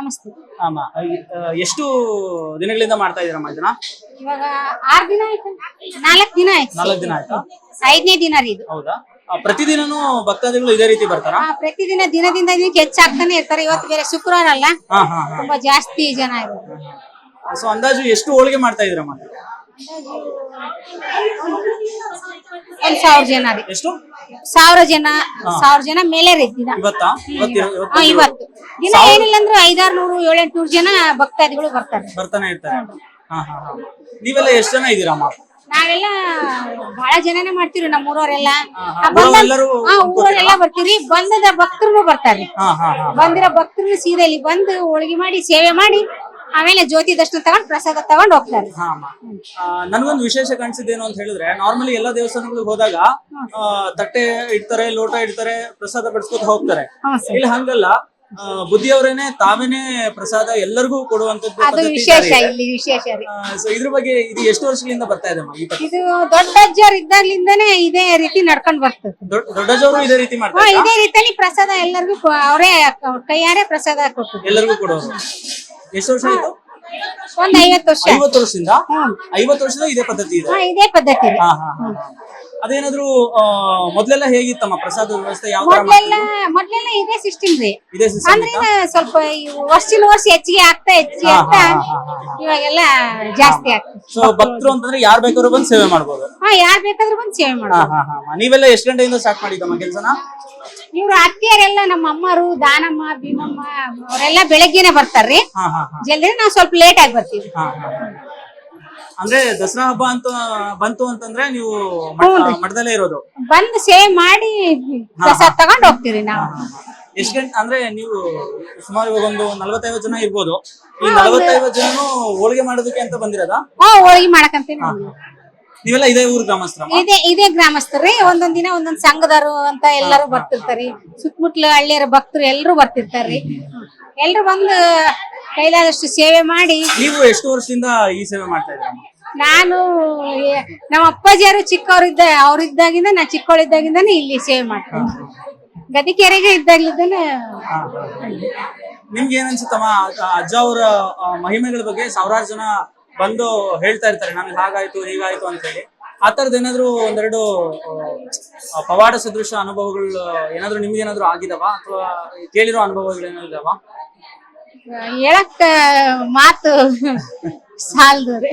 ನಮಸ್ತೆ. ಆಮ ಎಷ್ಟು ದಿನಗಳಿಂದ ಮಾಡ್ತಾ ಇದೀರಮ್ಮ ಇದನ್ನ? ಇವಾಗ 6 ದಿನ ಆಯ್ತು, 4 ದಿನ ಆಯ್ತು. 4 ದಿನ ಆಯ್ತಾ? 5ನೇ ದಿನ ರೀ ಇದು. ಹೌದಾ? ಪ್ರತಿದಿನನೂ ಭಕ್ತಾದಿಗಳು ಇದೇ ರೀತಿ ಬರ್ತಾರಾ? ಪ್ರತಿದಿನ ದಿನದಿಂದ ದಿನಕ್ಕೆ ಹೆಚ್ಚಾಗ್ತಾನೆ ಇರ್ತಾರೆ. ಇವತ್ತು ಬೇರೆ ಶುಕ್ರವಾರ ಅಲ್ಲ, ತುಂಬಾ ಜಾಸ್ತಿ ಜನ ಇರೋದು. ಸೊ ಅಂದಾಜು ಎಷ್ಟು ಹೋಳಿಗೆ ಮಾಡ್ತಾ ಇದೀರಮ್ಮ? 1,000 ಜನ ರೀ. ಎಷ್ಟು? 1,000 ಜನ ಮೇಲೆ ರೀ ದಿನ. ಇವತ್ತಾ? ಇವತ್ತು ದಿನ ಏನಿಲ್ಲ ಅಂದ್ರೆ 500-600 700-800 ಜನ ಭಕ್ತಾದಿಗಳು ಬರ್ತಾನೆ ಇರ್ತಾರೆ. ನೀವೆಲ್ಲ ಎಷ್ಟು ಜನ ಇದೀರಮ್ಮ? ನಾವೆಲ್ಲ ಬಹಳ ಜನನೇ ಮಾಡ್ತೀವಿ. ನಮ್ಮ ಊರವರೆಲ್ಲ ಬರ್ತೀವಿ. ಬಂದದ ಭಕ್ತರು ಬರ್ತಾರೆ. ಬಂದಿರೋ ಭಕ್ತರು ಸೀದಾ ಇಲ್ಲಿ ಬಂದು ಹೋಳಿಗೆ ಮಾಡಿ ಸೇವೆ ಮಾಡಿ ಆಮೇಲೆ ಜ್ಯೋತಿ ದರ್ಶನ ತಗೊಂಡು ಪ್ರಸಾದ ತಗೊಂಡು ಹೋಗ್ತಾರೆ. ನನ್ಗೊಂದು ವಿಶೇಷ ಕಾಣಿಸಿದ್ದೇನು ಅಂತ ಹೇಳಿದ್ರೆ, ನಾರ್ಮಲಿ ಎಲ್ಲಾ ದೇವಸ್ಥಾನಗಳಿಗೆ ಹೋದಾಗ ತಟ್ಟೆ ಇಡ್ತಾರೆ, ಲೋಟ ಇಡ್ತಾರೆ, ಪ್ರಸಾದ ಬಡಿಸ್ಕೊತ ಹೋಗ್ತಾರೆ. ಇಲ್ಲಿ ಹಂಗಲ್ಲ, ಬುದ್ಧಿಯವರೇನೆ ತಾವೇನೆ ಪ್ರಸಾದ ಎಲ್ಲರಿಗೂ ಕೊಡುವಂತದ್ದು ವಿಶೇಷ. ಇಲ್ಲಿ ವಿಶೇಷ ರೀ. ಸೊ ಇದ್ರ ಬಗ್ಗೆ ಇದು ಎಷ್ಟು ವರ್ಷಗಳಿಂದ ಬರ್ತಾ ಇದೆ? ಇದು ದೊಡ್ಡಜ್ಜರು ಇದ್ದಾಗ್ಲಿಂದಾನೇ ಇದೇ ರೀತಿ ನಡ್ಕೊಂಡ್ ಬರ್ತದೆ. ದೊಡ್ಡಜ್ಜವರು ಇದೇ ರೀತಿ ಮಾಡ್ತಾರೆ. ಇದೇ ರೀತಿಯಲ್ಲಿ ಪ್ರಸಾದ ಎಲ್ಲರಿಗೂ ಅವರೇ ಕೈಯಾರೆ ಪ್ರಸಾದ ಕೊಡ್ತಾರೆ, ಎಲ್ಲರಿಗೂ ಕೊಡೋರು. ಎಷ್ಟು ವರ್ಷ ಆಯ್ತು? ಒಂದು 50 ವರ್ಷ. 50 ವರ್ಷದಿಂದ 50 ವರ್ಷದಿಂದ ಇದೇ ಪದ್ಧತಿ ಇದೆ. ಇದೇ ಪದ್ಧತಿ. ಅದೇನಾದ್ರು ಮೊದ್ಲೆಲ್ಲ ಹೇಗಿತ್ತಮ್ಮ ಪ್ರಸಾದ ವ್ಯವಸ್ಥೆ? ಯಾವ ಮೊದ್ಲೆಲ್ಲ ಇದೇ ಸಿಸ್ಟಮ್ ರೀ. ಅಂದ್ರೆ ಸ್ವಲ್ಪ ವರ್ಷ ಹೆಚ್ಚಿಗೆ ಆಗ್ತಾ ಇವಾಗೆಲ್ಲ ಜಾಸ್ತಿ ಆಗ್ತದೆ. ಸೊ ಭಕ್ತರು ಅಂತಂದ್ರೆ ಯಾರ್ ಬೇಕಾದ್ರೂ ಬಂದು ಸೇವೆ ಮಾಡ್ಬೋದು? ಯಾರ್ ಬೇಕಾದ್ರೂ ಬಂದು ಸೇವೆ ಮಾಡ್ಬೋದು. ನೀವೆಲ್ಲ ಎಷ್ಟು ಗಂಟೆಯಿಂದ ಸ್ಟಾರ್ಟ್ ಮಾಡಿದ್ದಮ್ಮ ಕೆಲ್ಸನ? ಇವ್ರು ಅತ್ತಿಯರೆಲ್ಲ ನಮ್ಮ ಅಮ್ಮರು, ದಾನಮ್ಮ, ಭೀಮಮ್ಮ ಅವರೆಲ್ಲ ಬೆಳಗ್ಗೆನೆ ಬರ್ತಾರ್ರಿ. ಜಲ್ದಿ ನಾವು ಸ್ವಲ್ಪ ಲೇಟ್ ಆಗಿ ಬರ್ತೀವಿ. ಅಂದ್ರೆ ದಸರಾ ಹಬ್ಬ ಅಂತ ಬಂತು ಅಂತಂದ್ರೆ ನೀವು ಮಠದಲ್ಲೇ ಇರೋದು? ಬಂದು ಸೇವೆ ಮಾಡಿ ಪ್ರಸಾದ ತಗೊಂಡು ಹೋಗ್ತೀವಿ ನಾವು. ಎಷ್ಟು ಗಂಟೆ ಅಂದ್ರೆ ನೀವು ಸುಮಾರು ಇವಾಗ ಒಂದು 45 ಜನ ಇರ್ಬೋದು. ಈ 45 ಜನನು ಹೋಳಿಗೆ ಮಾಡೋದಕ್ಕೆ ಅಂತ ಬಂದಿರೋದಾ? ಹೋಳಿಗೆ ಮಾಡಕಂತ. ನೀವೆಲ್ಲ ಇದೇ ಊರ್ ಗ್ರಾಮಸ್ಥರ? ಇದೇ ಗ್ರಾಮಸ್ಥರ್ರಿ. ಒಂದೊಂದ್ ದಿನ ಒಂದೊಂದ್ ಸಂಘದವರು ಅಂತ ಎಲ್ಲರೂ ಬರ್ತಿರ್ತಾರಿ. ಸುತ್ತಮುತ್ತಲ ಹಳ್ಳಿಯರ ಭಕ್ತರು ಎಲ್ಲರೂ ಬರ್ತಿರ್ತಾರ್ರಿ. ಎಲ್ರು ಬಂದು ಕೈಲಾದಷ್ಟು ಸೇವೆ ಮಾಡಿ. ನೀವು ಎಷ್ಟು ವರ್ಷದಿಂದ ಈ ಸೇವೆ ಮಾಡ್ತಾ ಇದ್ದೀರಾ? ನಾನು ನಮ್ಮ ಅಪ್ಪಾಜಿಯವರು ಅವ್ರಿದ್ದಾಗಿಂದ ನಾ ಚಿಕ್ಕವಳಿದ್ದಾಗಿಂದಾನೆ ಇಲ್ಲಿ ಸೇವೆ ಮಾಡ್ತೇನೆ. ಗದಿಕೆರೆಗೆ ಇದ್ದಾಗ್ಲಿದ್ದಾನೆ. ನಿಮ್ಗೆ ಏನ್ ಅನ್ಸುತ್ತಮ್ಮ, ಅಜ್ಜ ಅವರ ಮಹಿಮೆಗಳ ಬಗ್ಗೆ ಸಾವಿರಾರು ಜನ ಬಂದು ಹೇಳ್ತಾ ಇರ್ತಾರೆ, ನಮ್ಗೆ ಹಾಗಾಯ್ತು ಹೀಗಾಯ್ತು ಅಂತ ಹೇಳಿ. ಆ ತರದ್ ಏನಾದ್ರು ಒಂದೆರಡು ಪವಾಡ ಸದೃಶ ಅನುಭವಗಳು ಏನಾದ್ರು ನಿಮ್ಗೆ ಏನಾದ್ರು ಆಗಿದಾವ ಅಥವಾ ಕೇಳಿರೋ ಅನುಭವಗಳು ಏನಾದ್ರು ಇದಾವ? ಹೇಳಕ್ ಮಾತು ಸಾಲದು ರೀ.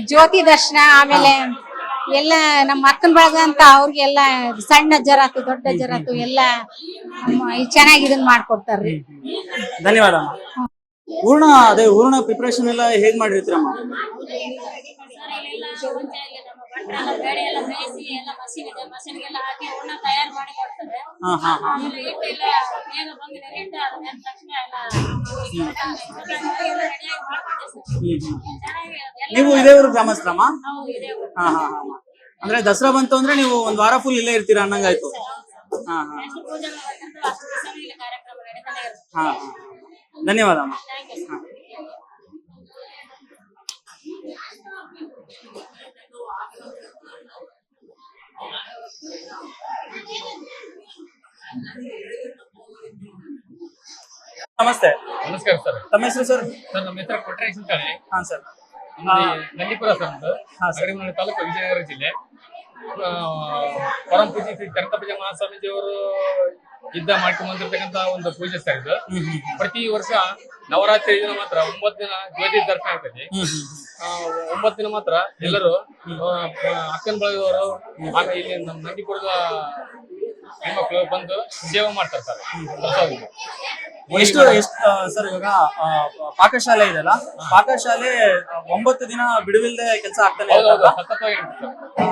ಜ್ಯೋತಿ ದರ್ಶನ, ಆಮೇಲೆ ಎಲ್ಲ ನಮ್ಮ ಅಕ್ಕನ ಬಳಗ ಅಂತ ಅವ್ರಿಗೆಲ್ಲ ಸಣ್ಣ ಜರಾತು ದೊಡ್ಡ ಜರಾತು ಎಲ್ಲ ಚೆನ್ನಾಗಿ ಇದನ್ನ ಮಾಡ್ಕೊಡ್ತಾರ್ರಿ. ಧನ್ಯವಾದ. ಹೂರ್ಣ ಪ್ರಿಪರೇಷನ್ ಎಲ್ಲ ಹೇಗ್ ಮಾಡಿರ್ತೀರಮ್ಮ? ನೀವು ಇದೇ ಊರು ಗ್ರಾಮಸ್ಥರಮ್ಮ? ಅಂದ್ರೆ ದಸರಾ ಬಂತು ಅಂದ್ರೆ ನೀವು ಒಂದ್ ವಾರ ಫುಲ್ ಇಲ್ಲೇ ಇರ್ತೀರಾ ಅನ್ನಂಗಾಯ್ತು. ಧನ್ಯವಾದ. ನಮಸ್ತೆ. ನಮಸ್ಕಾರ ಸರ್. ತಮ್ಮ ಹೆಸರು ಸರ್? ಸರ್ ನಮ್ಮ ಹೆಸರು ಕೊಟ್ರೇಶ್ ಅಂತಾನೆ. ಸರ್ ನಂದಿಪುರ ಸರ್ ನಮ್ದು. ಹಗರಿಮನೆ ತಾಲೂಕು, ವಿಜಯನಗರ ಜಿಲ್ಲೆ. ಪರಂ ಪೂಜೆ ಶ್ರೀ ಕನಕಪೂಜೆ ಮಹಾಸ್ವಾಮೀಜಿಯವರು ಮಾಡ್ಕೊಂಡ್ ಬಂದಿರ್ತಕ್ಕಂತ ಒಂದು ಪೂಜೆ ಸರ್ ಇದು. ಪ್ರತಿ ವರ್ಷ ನವರಾತ್ರಿ ದಿನ ಮಾತ್ರ 9 ದಿನ ಜ್ಯೋತಿ ದರ್ಶನ ಆಗ್ತದೆ. 9 ದಿನ ಮಾತ್ರ ಎಲ್ಲರೂ ಅಕ್ಕನ ಬಳಗದವರು ಆಮೇಲೆ ಇಲ್ಲಿ ನಮ್ಮ ನಂದಿಪುರದ ಹೆಣ್ಮಕ್ಳು ಬಂದು ಸೇವೆ ಮಾಡ್ತಾರೆ ಸರ್. ಎಷ್ಟು ಸರ್ ಇವಾಗ ಪಾಕಶಾಲೆ ಇದೆಲ್ಲ, ಪಾಕಶಾಲೆ 9 ದಿನ ಬಿಡುವಿಲ್ಲದೆ ಕೆಲಸ ಆಗ್ತಾನೆ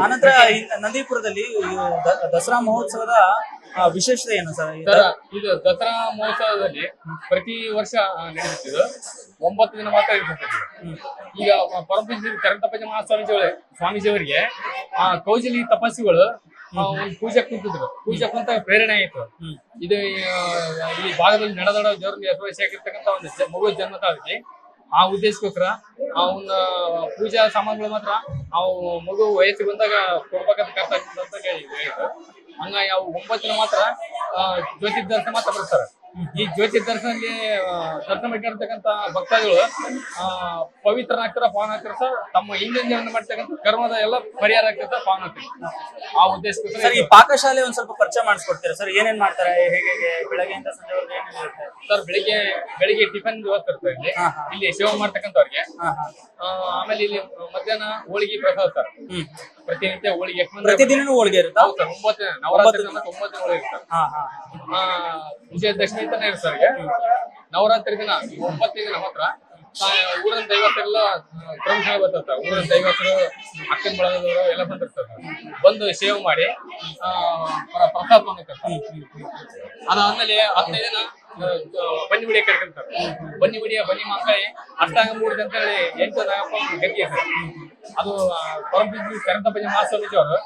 ಆನಂತರ ನಂದಿಪುರದಲ್ಲಿ ದಸರಾ ಮಹೋತ್ಸವದ ವಿಶೇಷತೆ ಏನು ಸರ್? ಇದು ದಸರಾ ಮಹೋತ್ಸವದಲ್ಲಿ ಪ್ರತಿ ವರ್ಷ ನಡೆಯುತ್ತಿದ್ದು 9 ದಿನ ಮಾತ್ರ ಇರ್ತದೆ. ಈಗ ಪರಮಪೂಜ್ಯ ಕನಕಪೂಜೆ ಸ್ವಾಮೀಜಿಯವರಿಗೆ ಕೌಜಲಿ ತಪಸ್ವಿಗಳು ಒಂದು ಪೂಜೆ ಕುಂತಿದ್ರು. ಪೂಜೆ ಕುಂತ ಪ್ರೇರಣೆ ಆಯ್ತು. ಇದು ಈ ಭಾಗದಲ್ಲಿ ನಡೆದಾಡ ದೇವ್ರಿಗೆ ಯಶಸ್ವಿಯಾಗಿರ್ತಕ್ಕಂಥ ಒಂದು ಮಗು ಜನ್ಮ ತಾಳಿಗೆ ಆ ಉದ್ದೇಶಕ್ಕೋಸ್ಕರ ಅವನ ಪೂಜಾ ಸಾಮಾನುಗಳು ಮಾತ್ರ ಅವು ಮಗು ವಯಸ್ಸಿಗೆ ಬಂದಾಗ ಕೊಡ್ಬೇಕಂತ ಕರ್ತ ಅಂತ ಹೇಳಿದ್ರು. ಹಂಗಾಗಿ ಅವು 9 ದಿನ ಮಾತ್ರ ಜ್ಯೋತಿ ದರ್ಶನ ಮಾತ್ರ ಬರ್ತಾರೆ. ಈ ಜ್ಯೋತಿ ದರ್ಶನದಲ್ಲಿ ದರ್ಶನ ಮಾಡಿರ್ತಕ್ಕಂಥ ಭಕ್ತಾದಿಗಳು ಪವಿತ್ರನಾಗ್ತಾರ, ಪಾವನಾಗ್ತಾರ ಸರ್. ತಮ್ಮ ಹಿಂದಿನ ಮಾಡ್ತಕ್ಕಂಥ ಕರ್ಮದ ಎಲ್ಲ ಪರಿಹಾರ ಆಗ್ತದೆ ಸರ್, ಪಾವನ ಆಗ್ತದೆ. ಆ ಉದ್ದೇಶಕ್ಕೋಸ್ಕರ ಸರ್ ಈ ಪಾಕಶಾಲೆ ಒಂದ್ ಸ್ವಲ್ಪ ಪರಿಚಯ ಮಾಡಿಸ್ಕೊಡ್ತೀರಾ ಸರ್? ಏನೇನ್ ಮಾಡ್ತಾರೆ, ಹೇಗೆ ಬೆಳಗ್ಗೆಯಿಂದ ಸಂಜೆವರೆಗೆ ಏನೇನ್ ಇರುತ್ತೆ? ಸರ್ ಬೆಳಿಗ್ಗೆ ಟಿಫನ್ ವ್ಯವಸ್ಥೆ ಇರ್ತದೆ ಇಲ್ಲಿ. ಇಲ್ಲಿ ಸೇವೆ ಮಾಡ್ತಕ್ಕಂಥವ್ರಿಗೆ. ಆಮೇಲೆ ಇಲ್ಲಿ ಮಧ್ಯಾಹ್ನ ಹೋಳಿಗೆ ಪ್ರಸಾದ ಸರ್. ಪ್ರತಿನಿತ್ಯ ಹೋಳಿಗೆ ಪ್ರತಿದಿನನೂ ಹೋಳಿಗೆ ಇರುತ್ತಾ? ಹೌದು ಸರ್, 9 ದಿನ ನವರಾತ್ರಿ 9 ದಿನ ಹೋಳಿಗೆ ಇರ್ತಾರೆ. ವಿಜಯದಶಮಿ ಅಂತಾನೆ ಇರುತ್ತೆ ಸರ್. ನವರಾತ್ರಿ ದಿನ 9 ದಿನ ಮಾತ್ರ ಊರಿನ ದೈವತೆಲ್ಲ ಪ್ರಮುಖ ಬರ್ತಾರೆ. ಊರಿನ ದೈವತರು, ಅಕ್ಕನ ಬಳಗದವರು ಎಲ್ಲ ಬಂದಿರ್ತಾರೆ. ಬಂದು ಸೇವೆ ಮಾಡಿ ಪ್ರಸಾದ ತಗೊಂಡಿರ್ತಾರೆ. ಅದಾದ್ಮೇಲೆ 15 ದಿನ ಬನ್ನಿ ಬಿಡಿಯ ಕರ್ಕೊಂತಾರೆ. ಬನ್ನಿ ಮಾಂಕಾಯಿ ಅಷ್ಟಾಂಗ ಮೂಡಿದೆ ಅಂತ ಹೇಳಿ 8 ನಾಗಪ್ಪ ಗದ್ದೆ ಸರ್. ಅದು ಪರಮಪೂಜ್ಯ ಚರಂತಪ್ಪಾಜಿ ಮಹಾಸ್ವಾಮೀಜಿ ಅವರು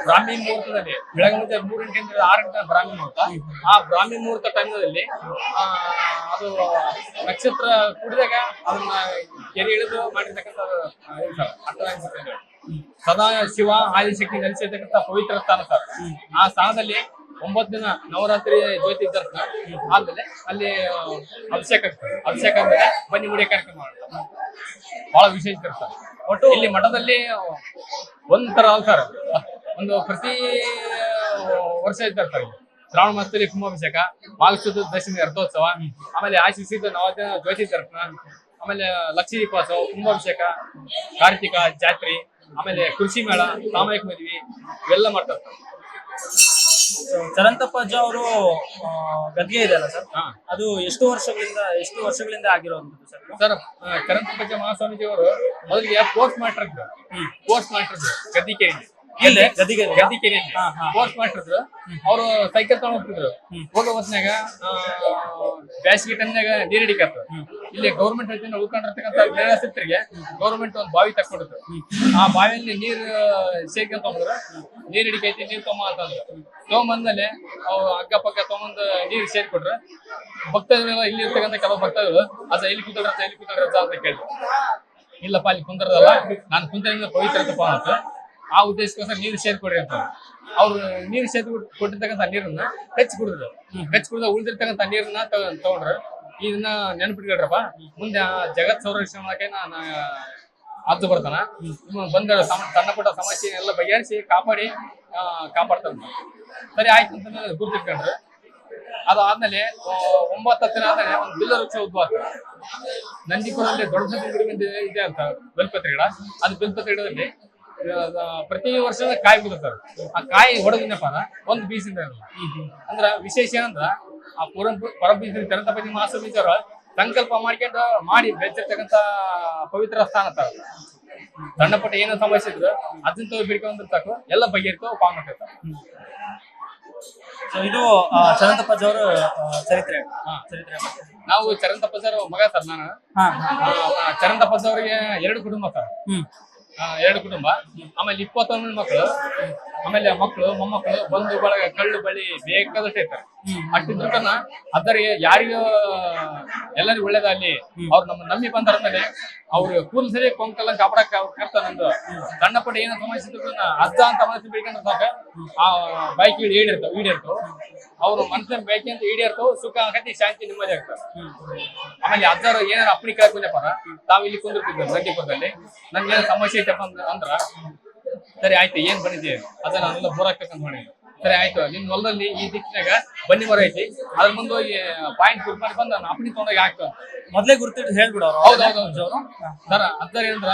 ಬ್ರಾಹ್ಮಿ ಮುಹೂರ್ತದಲ್ಲಿ ಬೆಳಗ್ಗೆ ಮುಂಚೆ 3 ಗಂಟೆಯಿಂದ 6 ಗಂಟೆ ಬ್ರಾಹ್ಮಿ ಮುಹೂರ್ತ. ಆ ಬ್ರಾಹ್ಮಿ ಮುಹೂರ್ತ ಟೈಮಲ್ಲಿ ಅದು ನಕ್ಷತ್ರ ಕುಡಿದಾಗ ಅದನ್ನ ಕೆರೆ ಇಳಿದು ಮಾಡಿರ್ತಕ್ಕಂಥ ಸದಾ ಶಿವ ಆದಿಶಕ್ತಿ ನೆಲೆಸಿರ್ತಕ್ಕಂಥ ಪವಿತ್ರ ಸ್ಥಾನ ಸರ್. ಆ ಸ್ಥಾನದಲ್ಲಿ 9 ದಿನ ನವರಾತ್ರಿ ಜ್ಯೋತಿ ದರ್ಶನ ಆದ್ಮೇಲೆ ಅಲ್ಲಿ ಅಭಿಷೇಕ ಆಗ್ತದೆ. ಅಭಿಷೇಕ ಆದ್ಮೇಲೆ ಬನ್ನಿ ಮುಡಿಯ ಕಾರ್ಯಕ್ರಮ ಮಾಡ್ತಾರೆ. ಬಹಳ ವಿಶೇಷ ಇರ್ತಾರೆ. ಒಟ್ಟು ಇಲ್ಲಿ ಮಠದಲ್ಲಿ ಒಂಥರ ಸರ್, ಒಂದು ಪ್ರತಿ ವರ್ಷ ಇದ್ದಾರೆ ಸರ್. ಶ್ರಾವಣ ಮಾಸದಲ್ಲಿ ಕುಂಭಾಭಿಷೇಕ, ಮಾಘಶುದ್ಧ ದಶಮಿ ರಥೋತ್ಸವ, ಆಮೇಲೆ ಆಶಿಸಿದ ನವದಿನ ಜ್ಯೋತಿ ದರ್ಶನ, ಆಮೇಲೆ ಲಕ್ಷ ದೀಪೋತ್ಸವ, ಕುಂಭಾಭಿಷೇಕ, ಕಾರ್ತಿಕ ಜಾತ್ರೆ, ಆಮೇಲೆ ಕೃಷಿ ಮೇಳ, ಸಾಮೂಹಿಕ ಮದ್ವಿ ಇವೆಲ್ಲ ಮಾಡ್ತಾರೆ ಸರ್. ಚರಂತಪ್ಪಾಜಿ ಅವರು ಗದ್ಗೆ ಇದೆ ಅಲ್ಲ ಸರ್, ಅದು ಎಷ್ಟು ವರ್ಷಗಳಿಂದ ಆಗಿರೋದು ಸರ್? ಸರ್ ಚರಂತಪ್ಪಾಜಿ ಮಹಾಸ್ವಾಮೀಜಿ ಅವರು ಮೊದಲಿಗೆ ಪೋಸ್ಟ್ ಮಾಸ್ಟರ್ ಇದ್ರು. ಗದ್ದಿಕೆರೆ ಪೋಸ್ಟ್ ಮಾಸ್ಟರ್ ಇದ್ರು. ಅವರು ಸೈಕಲ್ ತಗೊಂಡ್ ಹೋಗ್ತಿದ್ರು. ಹೋಗೋ ಹೊತ್ನಾಗ ಬ್ಯಾಸಿಗೆ ಟೈಮ್ನಾಗ ನೀರ್ ಹಿಡಿಕತ್ತ. ಇಲ್ಲಿ ಗೌರ್ಮೆಂಟ್ ವತಿಯಿಂದ ಉಳ್ಕೊಂಡಿರ್ತಕ್ಕಂಥ ನಿರಾಶ್ರಿತರಿಗೆ ಗೌರ್ಮೆಂಟ್ ಒಂದು ಬಾವಿ ತಕ್ಕೊಡುತ್ತೆ. ಆ ಬಾವಿಯಲ್ಲಿ ನೀರ್ ಸೇರ್ಕೊಂಡ್ ತಗೊಂಡ್ರು. ನೀರ್ ಹಿಡಿಕೈತಿ, ನೀರ್ ತೊಗೊಂಬ ಅಂತಂದ್ರು. ತೊಗೊಂಬಂದ್ಮೇಲೆ ಅವು ಅಕ್ಕಪಕ್ಕ ತೊಗೊಂಬಂದು ನೀರ್ ಸೇರ್ಕೊಟ್ರೆ ಭಕ್ತಗಳೆಲ್ಲ ಇಲ್ಲಿ ಇರ್ತಕ್ಕಂಥ ಕೆಲವು ಭಕ್ತಗಳು ಇಲ್ಲಿ ಕೂತಾಡ್ರ ಅಂತ ಕೇಳಿದ್ರು. ಇಲ್ಲಪ್ಪ ಅಲ್ಲಿ ಕುಂದರದಲ್ಲ, ನಾನು ಕುಂತರಿಂದ ಪವಿತ್ರ ತಪ್ಪ ಅಂತ. ಆ ಉದ್ದೇಶಕ್ಕೋಸ್ಕರ ನೀರು ಸೇರ್ಕೊಡ್ರಿ ಅಂತ ಅವ್ರು ನೀರು ಸೇರಿ ಕೊಟ್ಟಿರ್ತಕ್ಕಂಥ ನೀರನ್ನ ಹೆಚ್ಚು ಕುಡಿದ್ರು. ಉಳಿದಿರ್ತಕ್ಕಂಥ ನೀರನ್ನ ತಗೊಂಡ್ರು. ಇದನ್ನ ನೆನಪಿಟ್ಕೊಳ್ರಪ್ಪ, ಮುಂದೆ ಜಗತ್ ಸಂರಕ್ಷಣೆ ಮಾಡಕ್ಕೆ ನಾನು ಅದ್ದು ಬರ್ತಾನ. ಬಂದ ಸಣ್ಣ ಪುಟ್ಟ ಸಮಸ್ಯೆ ಎಲ್ಲ ಬಗೆಹರಿಸಿ ಕಾಪಾಡ್ತಾನ. ಸರಿ ಆಯ್ತು ಅಂತ ಗುರ್ತಿಟ್ಕೊಂಡ್ರು. ಅದಾದ್ಮೇಲೆ 9-10 ದಿನ ಆದ್ಮೇಲೆ ಒಂದು ಬಿಲ್ಲರ್ ಉತ್ಸವ ಉದ್ಭವ ಆಗ್ತದೆ. ನಂದಿಪುರದಲ್ಲಿ ದೊಡ್ಡ ಇದೆ ಅಂತ ಬೆಲ್ಪತ್ರೆ ಗಿಡ. ಅದು ಬೆಲ್ಪತ್ರೆ ಗಿಡದಲ್ಲಿ ಪ್ರತಿ ವರ್ಷ ಕಾಯಿ ಬಿಡುತ್ತಾರೆ. ಆ ಕಾಯಿ ಹೊಡೆದಿನಪ್ಪ ಒಂದು ಬೀಸಿಂದ ಇರಲ್ಲ. ಅಂದ್ರ ವಿಶೇಷ ಏನಂದ್ರ ಆ ಪರಮಪೂಜ್ಯ ಚರಂತಪ್ಪಾಜಿ ಮಹಾಸ್ವಾಮೀಜಿ ಅವರ ಸಂಕಲ್ಪ ಮಾಡಿ ಬೆಳೆಸಿರ್ತಕ್ಕಂಥ ಪವಿತ್ರ ಸ್ಥಾನ ತರ. ಸಣ್ಣ ಪುಟ್ಟ ಏನೋ ಸಮಸ್ಯೆ ಇದ್ರು ಅದನ್ನ ಬಿಡ್ಕೊಂಡಿರ್ತಾಕ ಎಲ್ಲ ಬಗೆಯಿರ್ತಾವ, ಪಾವನ ಮಾಡ್ತಿರ್ತಾವ. ಇದು ಚರಂತಪ್ಪಾಜಿ ಅವರ ಚರಿತ್ರೆ. ನಾವು ಚರಂತಪ್ಪಾಜಿ ಅವರ ಮಗ ಸರ್. ನಾನು ಚರಂತಪ್ಪಾಜಿ ಅವರಿಗೆ 2 ಕುಟುಂಬ ಸರ್. 2 ಕುಟುಂಬ, ಆಮೇಲೆ 21 ಮಕ್ಕಳು, ಆಮೇಲೆ ಮಕ್ಕಳು ಮೊಮ್ಮಕ್ಕಳು, ಬಂಧು ಬಳಗ, ಕಳ್ಳು ಬಳಿ ಬೇಕಾದಷ್ಟು ಇರ್ತಾರೆ. ಅಷ್ಟಿದ್ರು ಕನ್ನ ಅದರಿಗೆ ಯಾರಿಗೂ ಎಲ್ಲರಿಗೂ ಒಳ್ಳೇದ ಅಲ್ಲಿ. ಅವ್ರು ನಂಬಿ ಬಂದಾದ್ಮೇಲೆ ಅವ್ರು ಕೂಲ್ ಸರಿ ಕೊಂಕಲ್ಲ ಕಾಪಾಡಕ್ ಕರ್ತ. ನಂದು ಸಣ್ಣ ಪುಟ್ಟ ಏನೋ ಸಮಸ್ಯೆ ಇದ್ರು ಅಜ್ಜ ಅಂತ ಮನಸ್ಸು ಬೇಕಂದ್ರೆ ಸಾಕ ಆ ಬೈಕ್ ಈಡೇರ್ತಾವ. ಅವ್ರು ಮನಸ್ಸಿನ ಬೈಕ್ ಅಂತ ಈಡೇರ್ತಾವ. ಸುಖ ಆಗತಿ, ಶಾಂತಿ, ನೆಮ್ಮದಿ ಆಗ್ತಾವ. ಆಮೇಲೆ ಅಜ್ಜಾರು ಏನಾರು ಅಪ್ಪಣಿ ಕೇಳಕ್ ತಾವ್ ಇಲ್ಲಿ ಕುಂದಿರ್ತಿದ್ರು ನಂದಿಪುರದಲ್ಲಿ. ನನ್ಗೆ ಏನ್ ಸಮಸ್ಯೆ ಐತಪ್ಪ ಅಂದ್ರ ಸರಿ ಆಯ್ತು, ಏನ್ ಬಂದಿದ್ದೀವಿ ಅದನ್ನ ನಾನೆಲ್ಲ ಬೋರ್ ಹಾಕ್ಬೇಕಂತ ಮಾಡಿದ್ವಿ. ಸರಿ ಆಯ್ತು, ನಿಮ್ ಹೊಲದಲ್ಲಿ ಈ ದಿಕ್ಕಿನಾಗ ಬನ್ನಿ ಮರ ಐತಿ, ಅದ್ರ ಮುಂದೆ ಹೋಗಿ ಪಾಯಿಂಟ್ ಗುರ್ತ್ ಮಾಡಿ ಬಂದು ನಾನು ಅಪ್ಪಣಿ ತಗೊಂಡೋಗಿ ಹಾಕ್ತೇವೆ. ಮೊದ್ಲೇ ಗುರ್ತಿಟ್ಟು ಹೇಳ್ಬಿಡೋರು. ಹೌದೌದು ಸರ್. ಅದ್ರ ಏನಂದ್ರ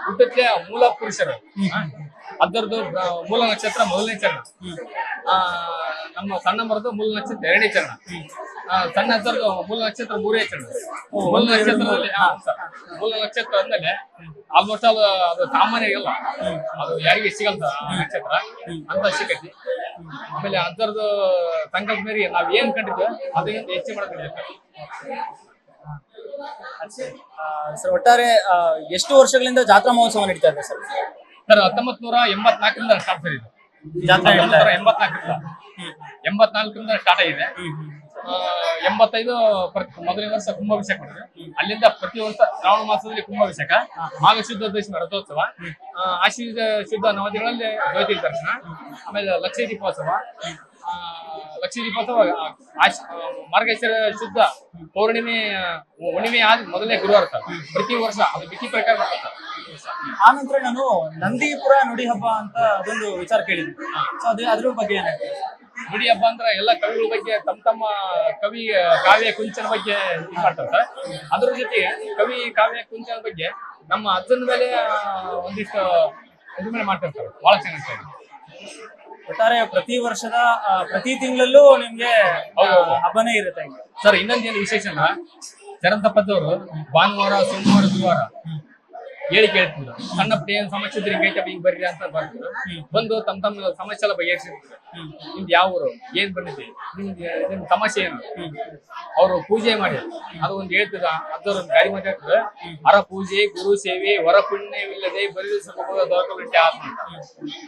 ಹುಟ್ಟಕ್ಕೆ ಮೂಲ ಪುರುಷರು. ಅದರದ್ದು ಮೂಲ ನಕ್ಷತ್ರ 1ನೇ ಚರಣ. ನಮ್ಮ ಸಣ್ಣ ಮರದ್ದು ಮೂಲ ನಕ್ಷತ್ರ 2ನೇ ಚರಣ. ಸಣ್ಣ ಹತ್ತರದ್ದು ಮೂಲ ನಕ್ಷತ್ರ 3ನೇ ಚರಣ. ಮೂಲ ನಕ್ಷತ್ರದಲ್ಲಿ ಮೂಲ ನಕ್ಷತ್ರ ಅಂದ್ಮೇಲೆ ಆಲ್ಮೋಸ್ಟ್ ಅದು ಸಾಮಾನ್ಯ ಇಲ್ಲ, ಅದು ಯಾರಿಗೆ ಸಿಗಲ್ಲ ನಕ್ಷತ್ರ ಅಂತ ಸಿಕ್ಕೈತಿ. ಆಮೇಲೆ ಅದರದ್ದು ಸಂಕಲ್ಪ ಮೇರೆಗೆ ನಾವ್ ಏನ್ ಕಂಡಿದ್ವಿ ಅದಕ್ಕಿಂತ ಹೆಚ್ಚು ಮಾಡೋದಿಲ್ಲ ಸರ್. ಒಟ್ಟಾರೆ ಎಷ್ಟು ವರ್ಷಗಳಿಂದ ಜಾತ್ರಾ ಮಹೋತ್ಸವ ನಡೀತಾ ಇದೆ ಸರ್? 1984ರಿಂದ start sir. ಇದು ಜಾತ್ರೆ 1984ರಿಂದ ಸ್ಟಾರ್ಟ್ ಆಗಿದೆ. 85 ಮೊದಲನೇ ವರ್ಷ ಕುಂಭಾಭಿಷೇಕ ಮಾಡಿದ್ರು. ಅಲ್ಲಿಂದ ಪ್ರತಿ ವರ್ಷ ಶ್ರಾವಣ ಮಾಸದಲ್ಲಿ ಕುಂಭಾಭಿಷೇಕ, ಮಾಘಶುದ್ಧ ದಶಮಿ ರಥೋತ್ಸವ, ಆಶ್ವಯುಜ ಶುದ್ಧ ನವದಿಗಳಲ್ಲಿ ಜ್ಯೋತಿ ದರ್ಶನ, ಆಮೇಲೆ ಲಕ್ಷ ದೀಪೋತ್ಸವ, ಲಕ್ಷ ದೀಪೋತ್ಸವ ಮಾರ್ಗಶಿರ ಶುದ್ಧ ಪೌರ್ಣಿಮೆ ಹುಣ್ಣಿಮೆ ಆದ ಮೊದಲನೇ ಗುರುವಾರ ಸರ್. ಪ್ರತಿ ವರ್ಷ ಅದು ಬಿಕ್ಕಿ ಪ್ರಕಾರ ಬರ್ತದೆ ಸರ್. ಆನಂತರ ನಾನು ನಂದೀಪುರ ನುಡಿ ಹಬ್ಬ ಅಂತ ಅದೊಂದು ವಿಚಾರ ಕೇಳಿದ್ದೆ. ಸೊ ಅದ್ರ ಬಗ್ಗೆ ಏನ್ ಹೇಳ್ತೀರಾ? ನುಡಿ ಹಬ್ಬ ಅಂದ್ರೆ ಎಲ್ಲ ಕವಿಗಳ ಬಗ್ಗೆ ತಮ್ಮ ಕವಿ ಕಾವ್ಯ ಕುಂಚನ ಬಗ್ಗೆ ಇದು ಮಾಡ್ತಾರೆ ಸರ್. ಅದ್ರ ಜೊತೆಗೆ ಕವಿ ಕಾವ್ಯ ಕುಂಚನ ಬಗ್ಗೆ ನಮ್ಮ ಅಜ್ಜನ ಮೇಲೆ ಒಂದಿಷ್ಟು ಇದ್ರ ಮೇಲೆ ಮಾಡ್ತಾರೆ ಸರ್. ಬಹಳ ಚೆನ್ನಾಗಿ ಒಟ್ಟಾರೆ ಪ್ರತಿ ವರ್ಷದ ಪ್ರತಿ ತಿಂಗಳಲ್ಲೂ ನಿಮ್ಗೆ ಹಬ್ಬನೇ ಇರುತ್ತೆ ಸರ್. ಇನ್ನೊಂದೇನು ವಿಶೇಷ ಅಂದ್ರೆ ಚರಂತಪ್ಪದವರು ಭಾನುವಾರ ಸೋಮವಾರ ಗುರುವಾರ ಹೇಳಿ ಕೇಳ್ತಿದ್ರು, ಸಣ್ಣ ಪುಟ್ಟ ಏನ್ ಸಮಸ್ಯೆ ಇದ್ರೆ ಹಿಂಗೈತೆ ಬರ್ರಿ ಅಂತ ಬರ್ತಿದ್ರು. ಬಂದು ತಮ್ಮ ಸಮಸ್ಯೆ ಎಲ್ಲ ಬಗೆಹರಿಸಿದ್ರು. ನಿಮ್ದು ಯಾವ ಊರು, ಏನ್ ಬಂದಿದೆ, ನಿಮ್ ಸಮಸ್ಯೆ ಏನು, ಅವರು ಪೂಜೆ ಮಾಡಿ ಅದು ಒಂದು ಹೇಳ್ತಿದ. ಅದವ್ರ ಒಂದು ಗಾಡಿ ಮಾತಾಡ್ತಿದ್ರು, ಹರ ಪೂಜೆ ಗುರು ಸೇವೆ ವರ ಪುಣ್ಯವಿಲ್ಲದೆ ಬರೀ ದೊರಕಬಿಟ್ಟೆ ಆತ್ಮ.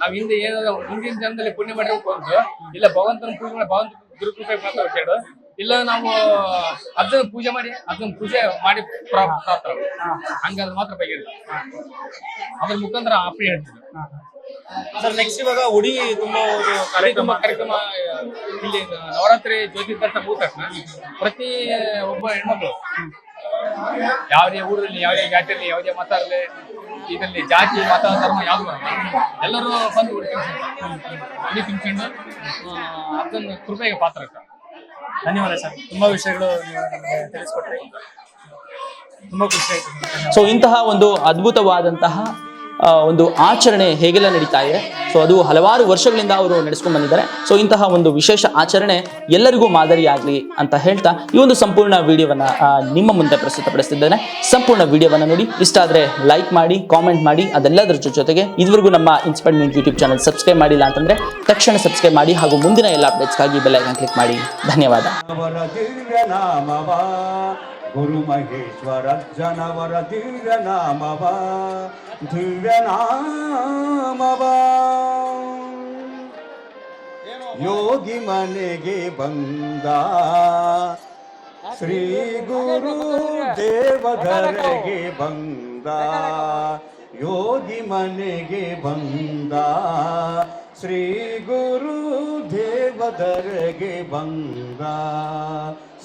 ನಾವ್ ಹಿಂದೆ ಏನಾದ್ರು ಮುಂದಿನ ಜನದಲ್ಲಿ ಪುಣ್ಯ ಮಾಡಿರ್ಬೇಕು ಅಂತ ಇಲ್ಲ ಭಗವಂತನ ಪೂಜೆ ಮಾಡಿ ಭಗವಂತ ಗುರುಕೃಪೆ ಮಾತ್ರ ಕೇಳು, ಇಲ್ಲ ನಾವು ಅದನ್ನ ಪೂಜೆ ಮಾಡಿ ಪ್ರಾಪ್ತ ಹಂಗಾದ್ರೆ ಮಾತ್ರ ಬಗೆಯಿರುತ್ತೆ. ಅದ್ರ ಮುಖಾಂತರ ಆಪ್ರಿ ಹೇಳ್ತಿದ್ರು ಸರ್. ನೆಕ್ಸ್ಟ್ ಇವಾಗ ಉಡಿ ತುಂಬಾ ಕಾರ್ಯಕ್ರಮ ಇಲ್ಲಿ ನವರಾತ್ರಿ ಜ್ಯೋತಿ ದರ್ಶನ ಮುಗಿದ ತಕ್ಷಣ ಪ್ರತಿ ಒಬ್ಬ ಹೆಣ್ಮಕ್ಳು ಯಾವುದೇ ಊರಲ್ಲಿ ಯಾವುದೇ ಜಾತಿಯಲ್ಲಿ ಯಾವುದೇ ಮತ ಇರಲಿ, ಇದರಲ್ಲಿ ಜಾತಿ ಮತ ಧರ್ಮ ಯಾವ್ದು ಬರಲ್ಲ, ಎಲ್ಲರೂ ಬಂದು ಉಡಿ ತುಂಬಿಕೊಂಡು ಅದನ್ನ ಕೃಪೆಗೆ ಪಾತ್ರ ಆಗ್ತಾರೆ. ಧನ್ಯವಾದ ಸರ್. ತುಂಬಾ ವಿಷಯಗಳು ತಿಳಿಸ್ಕೊಟ್ರಿ, ತುಂಬಾ ಖುಷಿ ಆಯ್ತು. ಸೊ ಇಂತಹ ಒಂದು ಅದ್ಭುತವಾದಂತಹ ಒಂದು ಆಚರಣೆ ಹೇಗೆಲ್ಲ ನಡೀತಾ ಇದೆ, ಸೊ ಅದು ಹಲವಾರು ವರ್ಷಗಳಿಂದ ಅವರು ನಡೆಸ್ಕೊಂಡು ಬಂದಿದ್ದಾರೆ. ಸೊ ಇಂತಹ ಒಂದು ವಿಶೇಷ ಆಚರಣೆ ಎಲ್ಲರಿಗೂ ಮಾದರಿಯಾಗಲಿ ಅಂತ ಹೇಳ್ತಾ ಈ ಒಂದು ಸಂಪೂರ್ಣ ವಿಡಿಯೋವನ್ನ ನಿಮ್ಮ ಮುಂದೆ ಪ್ರಸ್ತುತಪಡಿಸ್ತಿದ್ದೇನೆ. ಸಂಪೂರ್ಣ ವಿಡಿಯೋವನ್ನ ನೋಡಿ, ಇಷ್ಟ ಆದರೆ ಲೈಕ್ ಮಾಡಿ, ಕಾಮೆಂಟ್ ಮಾಡಿ. ಅದೆಲ್ಲದರ ಜೊತೆಗೆ ಇದುವರೆಗೂ ನಮ್ಮ inspired news YouTube channel subscribe ಮಾಡಿಲ್ಲ ಅಂತಂದ್ರೆ ತಕ್ಷಣ ಸಬ್ಸ್ಕ್ರೈಬ್ ಮಾಡಿ, ಹಾಗೂ ಮುಂದಿನ ಎಲ್ಲ ಅಪ್ಡೇಟ್ಸ್ಗಾಗಿ ಬೆಲ್ ಐಕಾನ್ ಕ್ಲಿಕ್ ಮಾಡಿ. ಧನ್ಯವಾದ. ಗುರು ಮಹೇಶ್ವರ ಜನವರ ದಿವ್ಯ ನಾಮವ, ದಿವ್ಯ ನಾಮವ. ಯೋಗಿ ಮನೆಗೆ ಬಂದ ಶ್ರೀ ಗುರು ದೇವಧರೆಗೆ ಬಂದ, ಯೋಗಿ ಮನೆಗೆ ಬಂದ ಶ್ರೀ ಗುರು ದೇವಧರೆಗೆ ಬಂದ.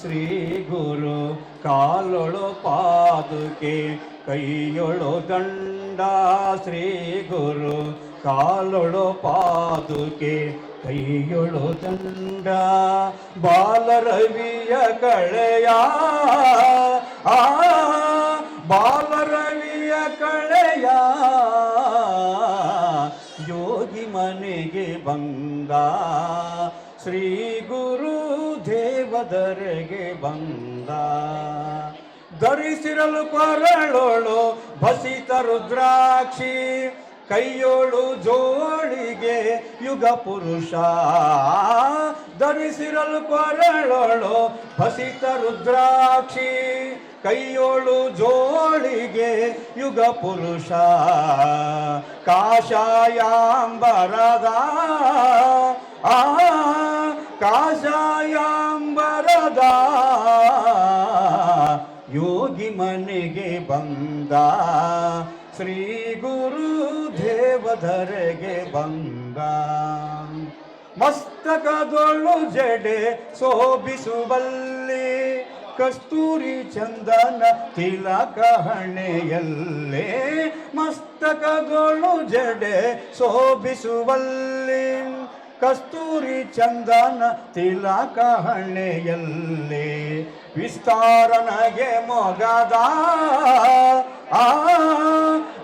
ಶ್ರೀ ಗುರು ಕಾಲೊಳು ಪಾದುಕೆ ಕೈಯೊಳು ದಂಡ, ಶ್ರೀ ಗುರು ಕಾಲೊಳು ಪಾದುಕೆ ಕೈಯೊಳು ದಂಡ. ಬಾಲರವಿಯ ಕಳೆಯ ಬಾಲರವಿಯ ಕಳೆಯ ಯೋಗಿ ಮನೆಗೆ ಬಂದ ಶ್ರೀ ಗುರು ದೇವಧರೆಗೆ ಬಂದ. ಧರಿಸಿರಲು ಕೊರಳೋಳು ಭಸಿತ ರುದ್ರಾಕ್ಷಿ, ಕೈಯೋಳು ಜೋಳಿಗೆ ಯುಗ ಪುರುಷ. ಧರಿಸಿರಲು ಕೊರಳೋಳು ಭಸಿತ ರುದ್ರಾಕ್ಷಿ, ಕೈಯೋಳು ಜೋಳಿಗೆ ಯುಗ ಪುರುಷ. ಕಾಷಾಯಾಂಬರದ ಕಾಷಾಯಾಂಬರದ ಯೋಗಿ ಮನೆಗೆ ಬಂದ ಶ್ರೀ ಗುರು ದೇವಧರೆಗೆ ಬಂದ. ಮಸ್ತಕದೊಳು ಜಡೆ ಶೋಭಿಸುವಲ್ಲಿ, ಕಸ್ತೂರಿ ಚಂದನ ತಿಲಕ ಹಣೆಯಲ್ಲೇ. ಮಸ್ತಕದೊಳು ಜಡೆ ಶೋಭಿಸುವಲ್ಲಿ, ಕಸ್ತೂರಿ ಚಂದನ ತಿಲಕ ಹಣೆಯಲ್ಲೇ. ವಿಸ್ತಾರನಗೆ ಮೊಗದ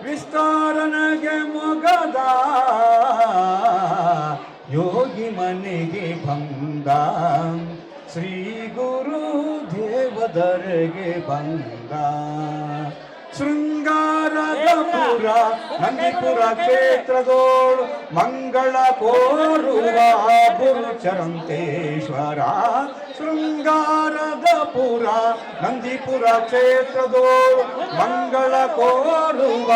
ವಿಸ್ತಾರನಗೆ ಮೊಗದ ಯೋಗಿ ಮನೆಗೆ ಬಂದ ಶ್ರೀ ಗುರು ದೇವಧರೆಗೆ ಬಂದ. ಶೃಂಗಾರದ ಪುರ ನಂದಿಪುರ ಕ್ಷೇತ್ರದೋಳು ಮಂಗಳ ಕೋರುವ ಗುರು ಚರಂತೇಶ್ವರ. ಶೃಂಗಾರದ ಪುರ ನಂದಿಪುರ ಕ್ಷೇತ್ರದೋಳು ಮಂಗಳ ಕೋರುವ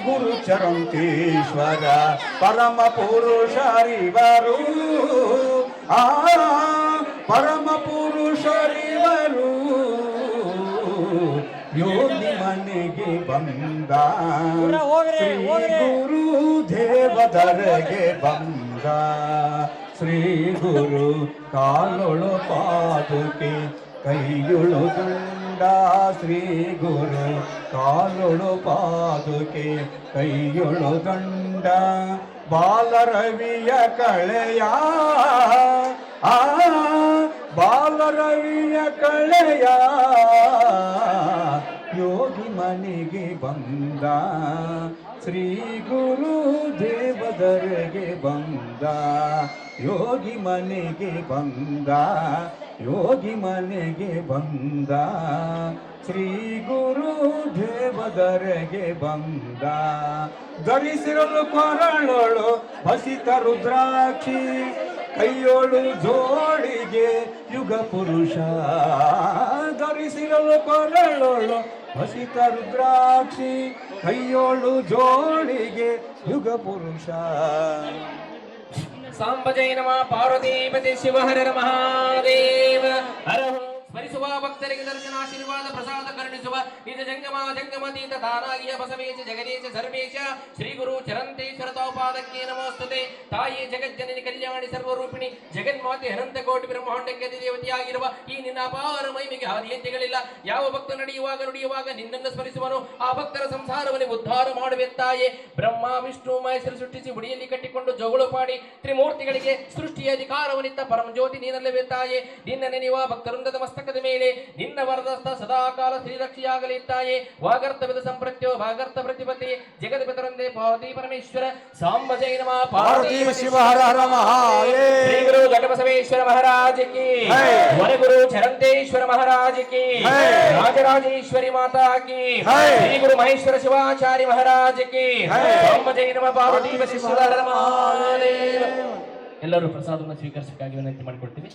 ಗುರು ಚರಂತೇಶ್ವರ. ಪರಮ ಪುರುಷರಿವರು ಪರಮ ಪುರುಷರಿವರು ಯೋಗಿ ಮನೆಗೆ ಬಂದ ಶ್ರೀ ಗುರು ದೇವಧರೆಗೆ ಬಂದ. ಶ್ರೀ ಗುರು ಕಾಲೊಳು ಪಾದುಕೆ ಕೈಯೊಳು ದಂಡ ಶ್ರೀ ಗುರು ಕಾಲೊಳು ಪಾದುಕೆ ಕೈಯೊಳು ದಂಡ ಬಾಲರವಿಯ ಕಳೆಯ ಬಾಲರವಿಯ ಕಳೆಯ ಯೋಗಿ ಮನೆಗೆ ಬಂದ ಶ್ರೀ ಗುರು ದೇವದರೆಗೆ ಬಂದ ಯೋಗಿ ಮನೆಗೆ ಬಂದ ಯೋಗಿ ಮನೆಗೆ ಬಂದ ಶ್ರೀ ಗುರು ದೇವದರೆಗೆ ಬಂದ ಧರಿಸಿರಲು ಕೊರಳೊಳು ಹಸಿತ ರುದ್ರಾಕ್ಷಿ ಕೈಯೋಳು ಜೋಡಿಗೆ ಯುಗ ಪುರುಷ ಧರಿಸಿರಲು ಕೊರಳೊಳು ಹಸಿತ ರುದ್ರಾಕ್ಷಿ ಕೈಯೋಳು ಜೋಡಿಗೆ ಯುಗ ಪುರುಷ ಸಾಂಬ ಜೈ ನಮಃ ಪಾರ್ವತೀಪತಿ ಶಿವ ಹರ ಮಹಾದೇವ ಹರ ಸ್ಮರಿಸುವ ಭಕ್ತರಿಗೆ ದರ್ಶನ ಆಶೀರ್ವಾದ ಪ್ರಸಾದ ಕರುಣಿಸುವ ನಿಜ ಜಂಗಮಾತೀತ ತಾನಾಗಿಯ ಬಸವೇಶ ಜಗದೀಶ ಸರ್ವೇಶ ಶ್ರೀ ಗುರು ಚರಂತೇಶ್ವರ ತೌಪಾದಕ್ಕೆ ನಮೋಸ್ತುತೆ ತಾಯಿ ಜಗಜ್ಜನನಿ ಕಲ್ಯಾಣಿ ಸರ್ವರೂಪಿಣಿ ಜಗನ್ಮಾತೆ ಅನಂತ ಕೋಟಿ ಬ್ರಹ್ಮಾಂಡಕ್ಕೆ ದೇವತೆಯಾಗಿರುವ ಈ ನಿನ್ನ ಅಪಾರ ಮಹಿಮೆಗೆ ಹಾದಿಯಂತೆಗಳಿಲ್ಲ. ಯಾವ ಭಕ್ತ ನುಡಿಯುವಾಗ ನಿನ್ನನ್ನು ಸ್ಮರಿಸುವನು ಆ ಭಕ್ತರ ಸಂಸಾರವನ್ನು ಉದ್ಧಾರ ಮಾಡುವೆ ತಾಯೇ. ಬ್ರಹ್ಮ ವಿಷ್ಣು ಮಹೇಶ್ವರ ಸೃಷ್ಟಿಸಿ ಮುಡಿಯಲ್ಲಿ ಕಟ್ಟಿಕೊಂಡು ಜೋಗುಳು ಪಾಡಿ ತ್ರಿಮೂರ್ತಿಗಳಿಗೆ ಸೃಷ್ಟಿಯ ಅಧಿಕಾರವನ್ನಿತ್ತ ಪರಮ ಜ್ಯೋತಿ ನೀನಲ್ಲವೇ ತಾಯೇ. ನಿನ್ನ ನೆನೆಯುವ ಭಕ್ತವೃಂದದ ಮಸ್ತಕದ ಮೇಲೆ ನಿನ್ನ ವರದಸ್ತ ಸದಾಕಾಲ ಶ್ರೀರಕ್ಷಿಯಾಗಲಿ ತಾಯೇ. ವಾಗರ್ತವಿದ ಸಂಪ್ರತ್ಯೋ ಭಾಗರ್ಥ ಪ್ರತಿಪತಿ ಜಗದ ಪಿತರಂದೇ ಪಾರ್ವತಿ ಪರಮೇಶ್ವರ ಸಾಂಬ ಜೈ ನಮಃ ಪಾರ್ವತಿ ಶಿವ ಹರ ಹರ ಮಹಾದೇವ ಶ್ರೀ ಗುರು ಗಣಬಸವೇಶ್ವರ ಮಹಾರಾಜ ಕಿ ವರಗುರು ಚರಂತೇಶ್ವರ ಮಹಾರಾಜ ಕಿ ರಾಜರಾಜೇಶ್ವರಿ ಮಾತಾ ಕಿ ಶ್ರೀ ಗುರು ಮಹೇಶ್ವರ ಶಿವಾಚಾರ್ಯ ಮಹಾರಾಜ ಕಿ ಸಾಂಬ ಜೈ ನಮಃ ಪಾರ್ವತಿ ಶಿವ ಹರ ಮಹಾದೇವ. ಎಲ್ಲರೂ ಪ್ರಸಾದವನ್ನು ಸ್ವೀಕರಿಸಕ್ಕಾಗಿ ವಿನಂತಿ ಮಾಡಿಕೊಡ್ತೀವಿ.